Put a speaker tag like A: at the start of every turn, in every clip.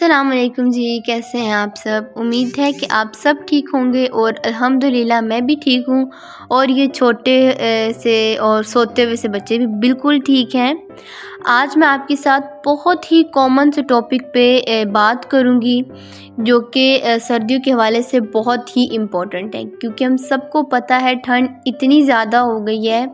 A: अस्सलाम वालेकुम जी, कैसे हैं आप सब? उम्मीद है कि आप सब ठीक होंगे और अल्हम्दुलिल्लाह मैं भी ठीक हूँ और ये छोटे से और सोते हुए से बच्चे भी बिल्कुल ठीक हैं। आज मैं आपके साथ बहुत ही कॉमन से टॉपिक पे बात करूँगी जो कि सर्दियों के हवाले से बहुत ही इम्पोर्टेंट है, क्योंकि हम सबको पता है ठंड इतनी ज़्यादा हो गई है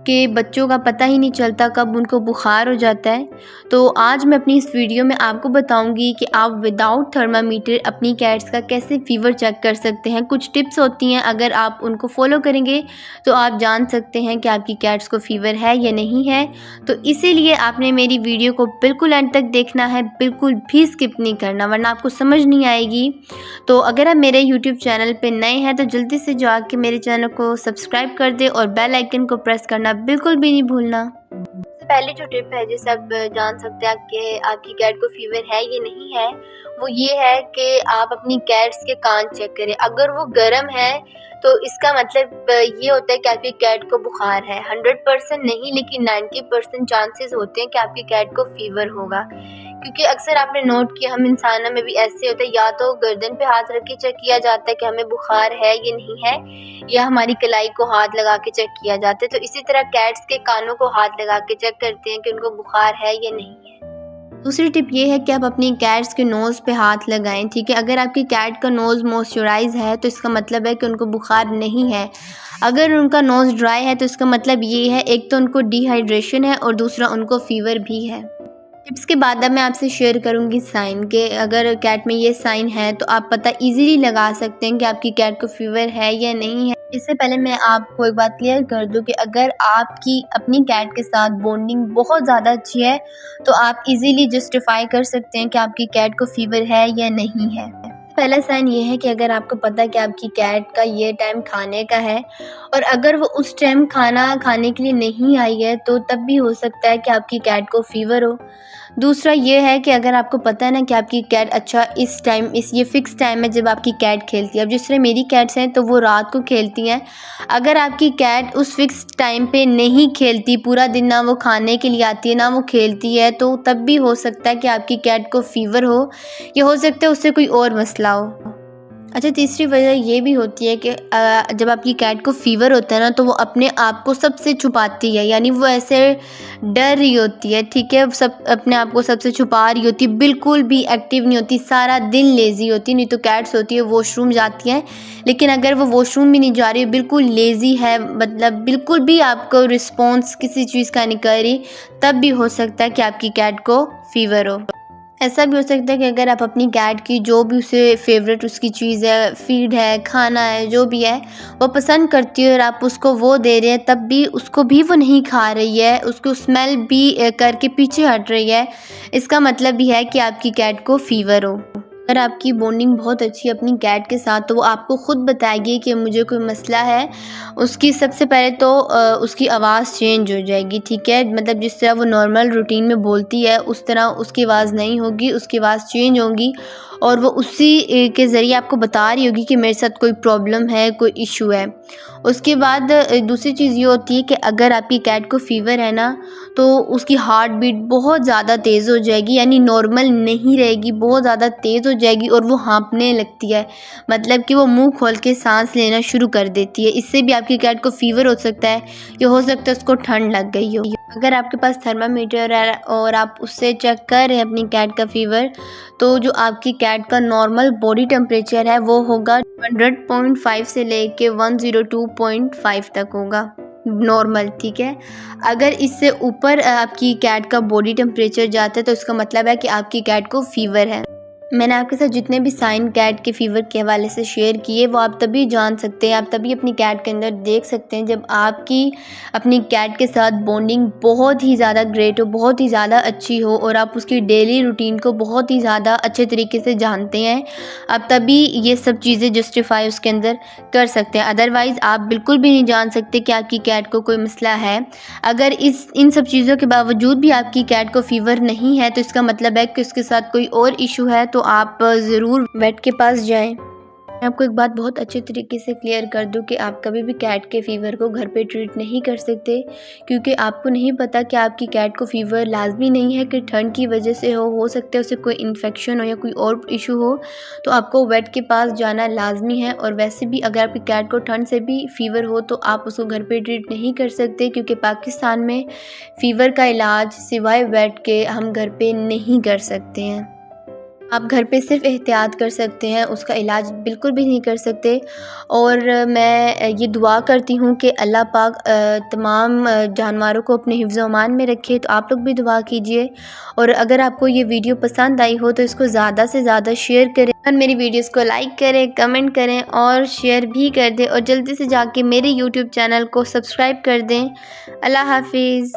A: कि बच्चों का पता ही नहीं चलता कब उनको बुखार हो जाता है। तो आज मैं अपनी इस वीडियो में आपको बताऊंगी कि आप विदाउट थर्मामीटर अपनी कैट्स का कैसे फ़ीवर चेक कर सकते हैं। कुछ टिप्स होती हैं, अगर आप उनको फॉलो करेंगे तो आप जान सकते हैं कि आपकी कैट्स को फ़ीवर है या नहीं है। तो इसीलिए आपने मेरी वीडियो को बिल्कुल एंड तक देखना है, बिल्कुल भी स्किप नहीं करना, वरना आपको समझ नहीं आएगी। तो अगर आप मेरे यूट्यूब चैनल पे नए हैं तो जल्दी से जाके मेरे चैनल को सब्सक्राइब कर दे और बेल आइकन को प्रेस करना बिल्कुल भी नहीं भूलना। सबसे पहली जो टिप है जिससे आप जान सकते हैं कि आपकी कैट को फीवर है या नहीं है, वो ये है कि आप अपनी कैट्स के कान चेक करें। अगर वो गर्म है तो इसका मतलब ये होता है कि आपकी कैट को बुखार है। 100% नहीं, लेकिन 90% चांसेस होते हैं कि आपकी कैट को फीवर होगा, क्योंकि अक्सर आपने नोट किया हम इंसानों में भी ऐसे होता है, या तो गर्दन पे हाथ रख के चेक किया जाता है कि हमें बुखार है या नहीं है, या हमारी कलाई को हाथ लगा के चेक किया जाता है। तो इसी तरह कैट्स के कानों को हाथ लगा के चेक करते हैं कि उनको बुखार है या नहीं है। दूसरी टिप ये है कि आप अपनी कैट्स के नोज़ पे हाथ लगाएं, ठीक है। अगर आपकी कैट का नोज़ मॉइस्चराइज है तो इसका मतलब है कि उनको बुखार नहीं है। अगर उनका नोज़ ड्राई है तो इसका मतलब ये है, एक तो उनको डिहाइड्रेशन है और दूसरा उनको फ़ीवर भी है। टिप्स के बाद अब मैं आपसे शेयर करूंगी साइन के, अगर कैट में ये साइन है तो आप पता इजीली लगा सकते हैं कि आपकी कैट को फीवर है या नहीं है। इससे पहले मैं आपको एक बात क्लियर कर दूं कि अगर आपकी अपनी कैट के साथ बॉन्डिंग बहुत ज़्यादा अच्छी है तो आप इजीली जस्टिफाई कर सकते हैं कि आपकी कैट को फीवर है या नहीं है। पहला साइन ये है कि अगर आपको पता है कि आपकी कैट का ये टाइम खाने का है और अगर वो उस टाइम खाना खाने के लिए नहीं आई है तो तब भी हो सकता है कि आपकी कैट को फीवर हो। दूसरा ये है कि अगर आपको पता है ना कि आपकी कैट अच्छा इस टाइम ये फ़िक्स टाइम है जब आपकी कैट खेलती है। अब जिस तरह मेरी कैट्स हैं तो वो रात को खेलती हैं। अगर आपकी कैट उस फ़िक्स टाइम पे नहीं खेलती, पूरा दिन ना वो खाने के लिए आती है ना वो खेलती है, तो तब भी हो सकता है कि आपकी कैट को फ़ीवर हो, या हो सकता है उससे कोई और मसला हो। अच्छा, तीसरी वजह ये भी होती है कि जब आपकी कैट को फ़ीवर होता है ना तो वो अपने आप को सबसे छुपाती है, यानी वो ऐसे डर रही होती है, ठीक है। सब अपने आप को सबसे छुपा रही होती है, बिल्कुल भी एक्टिव नहीं होती, सारा दिन लेज़ी होती है। नहीं तो कैट्स होती है वॉशरूम जाती हैं, लेकिन अगर वो वॉशरूम भी नहीं जा रही है, बिल्कुल लेज़ी है, मतलब बिल्कुल भी आपको रिस्पॉन्स किसी चीज़ का नहीं कर रही, तब भी हो सकता है कि आपकी कैट को फ़ीवर हो। ऐसा भी हो सकता है कि अगर आप अपनी कैट की जो भी उसे फेवरेट उसकी चीज़ है, फीड है, खाना है, जो भी है वो पसंद करती है और आप उसको वो दे रहे हैं, तब भी उसको भी वो नहीं खा रही है, उसको स्मेल भी करके पीछे हट रही है, इसका मतलब भी है कि आपकी कैट को फ़ीवर हो। अगर आपकी बॉन्डिंग बहुत अच्छी है अपनी कैट के साथ तो वो आपको ख़ुद बताएगी कि मुझे कोई मसला है। उसकी सबसे पहले तो उसकी आवाज़ चेंज हो जाएगी, ठीक है। मतलब जिस तरह वो नॉर्मल रूटीन में बोलती है उस तरह उसकी आवाज़ नहीं होगी, उसकी आवाज़ चेंज होगी और वो उसी के ज़रिए आपको बता रही होगी कि मेरे साथ कोई प्रॉब्लम है, कोई इशू है। उसके बाद दूसरी चीज़ ये होती है कि अगर आपकी कैट को फ़ीवर है ना तो उसकी हार्ट बीट बहुत ज़्यादा तेज़ हो जाएगी, यानी नॉर्मल नहीं रहेगी, बहुत ज़्यादा तेज़ हो जाएगी और वो हाँफने लगती है, मतलब कि वो मुंह खोल के सांस लेना शुरू कर देती है। इससे भी आपकी कैट को फ़ीवर हो सकता है, या हो सकता है उसको ठंड लग गई हो। अगर आपके पास थर्मामीटर है और आप उससे चेक कर रहे हैं अपनी कैट का फ़ीवर, तो जो आपकी कैट का नॉर्मल बॉडी टेम्परेचर है वो होगा 100.5 से लेके 102.5 तक होगा नॉर्मल, ठीक है। अगर इससे ऊपर आपकी कैट का बॉडी टेम्परेचर जाता है तो इसका मतलब है कि आपकी कैट को फ़ीवर है। मैंने आपके साथ जितने भी साइन कैट के फ़ीवर के हवाले से शेयर किए वो आप तभी जान सकते हैं, आप तभी अपनी कैट के अंदर देख सकते हैं जब आपकी अपनी कैट के साथ बॉन्डिंग बहुत ही ज़्यादा ग्रेट हो, बहुत ही ज़्यादा अच्छी हो और आप उसकी डेली रूटीन को बहुत ही ज़्यादा अच्छे तरीके से जानते हैं। आप तभी ये सब चीज़ें जस्टिफाई उसके अंदर कर सकते हैं, अदरवाइज़ आप बिल्कुल भी नहीं जान सकते कि आपकी कैट को कोई मसला है। अगर इन सब चीज़ों के बावजूद भी आपकी कैट को फ़ीवर नहीं है तो इसका मतलब है कि उसके साथ कोई और इशू है, तो आप ज़रूर वेट के पास जाएं। मैं आपको एक बात बहुत अच्छे तरीके से क्लियर कर दूं कि आप कभी भी कैट के फ़ीवर को घर पे ट्रीट नहीं कर सकते, क्योंकि आपको नहीं पता कि आपकी कैट को फ़ीवर लाजमी नहीं है कि ठंड की वजह से हो सकता है उसे कोई इन्फेक्शन हो या कोई और इशू हो, तो आपको वेट के पास जाना लाजमी है। और वैसे भी अगर आपकी कैट को ठंड से भी फ़ीवर हो तो आप उसको घर पे ट्रीट नहीं कर सकते, क्योंकि पाकिस्तान में फ़ीवर का इलाज सिवाय वेट के हम घर पे नहीं कर सकते हैं। आप घर पे सिर्फ़ एहतियात कर सकते हैं, उसका इलाज बिल्कुल भी नहीं कर सकते। और मैं ये दुआ करती हूँ कि अल्लाह पाक तमाम जानवरों को अपने हिफ्ज़ अमान में रखे, तो आप लोग भी दुआ कीजिए। और अगर आपको ये वीडियो पसंद आई हो तो इसको ज़्यादा से ज़्यादा शेयर करें और मेरी वीडियोज़ को लाइक करें, कमेंट करें और शेयर भी कर दें, और जल्दी से जाके मेरे यूट्यूब चैनल को सब्सक्राइब कर दें। अल्लाह हाफ़िज़।